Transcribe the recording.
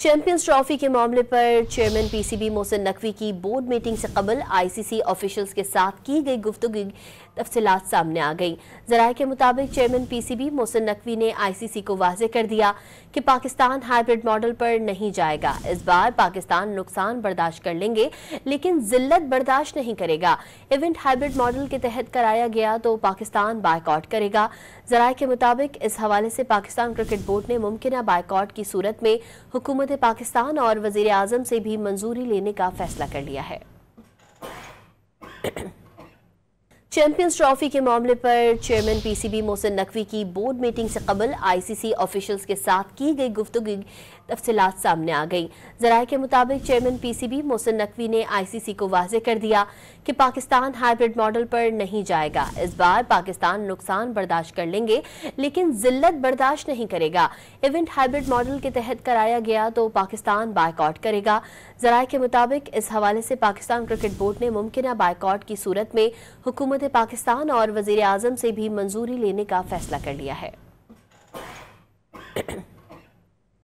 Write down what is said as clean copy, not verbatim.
Champions trophy के मामले पर चेयरमैन पीसीबी मोहसिन नकवी की बोर्ड मीटिंग से कबल आईसीसी ऑफिशियल्स के साथ की गई गुफ्तगू तफसीलात सामने आ गई। ज़राए के मुताबिक चेयरमैन पीसीबी मोहसिन नकवी ने आईसीसी को वाज़ेह कर दिया कि पाकिस्तान हाइब्रिड मॉडल पर नहीं जाएगा। इस बार पाकिस्तान नुकसान बर्दाश्त कर लेंगे लेकिन जिल्लत बर्दाश्त नहीं करेगा। इवेंट हाइब्रिड मॉडल के तहत कराया गया तो पाकिस्तान बायकॉट करेगा। ज़राए के मुताबिक इस हवाले से पाकिस्तान क्रिकेट बोर्ड ने मुमकिन बायकॉट की सूरत में हुकूमत पाकिस्तान और वज़ीर आज़म से भी मंजूरी लेने का फैसला कर लिया है। चैंपियंस ट्रॉफी के मामले पर चेयरमैन पीसीबी मोहसिन नकवी की बोर्ड मीटिंग से कबल आईसीसी ऑफिशियल्स के साथ की गई गुफ्तगू तफसीलात सामने आ गई। ज़राए के मुताबिक चेयरमैन पीसीबी मोहसिन नकवी ने आईसीसी को वाज़ेह कर दिया कि पाकिस्तान हाइब्रिड मॉडल पर नहीं जाएगा। इस बार पाकिस्तान नुकसान बर्दाश्त कर लेंगे लेकिन जिल्लत बर्दाश्त नहीं करेगा। इवेंट हाइब्रिड मॉडल के तहत कराया गया तो पाकिस्तान बायकॉट करेगा। ज़राए के मुताबिक इस हवाले से पाकिस्तान क्रिकेट बोर्ड ने मुमकिन बायकॉट की सूरत में हुकूमत पाकिस्तान और वज़ीर आज़म से भी मंजूरी लेने का फैसला कर लिया है।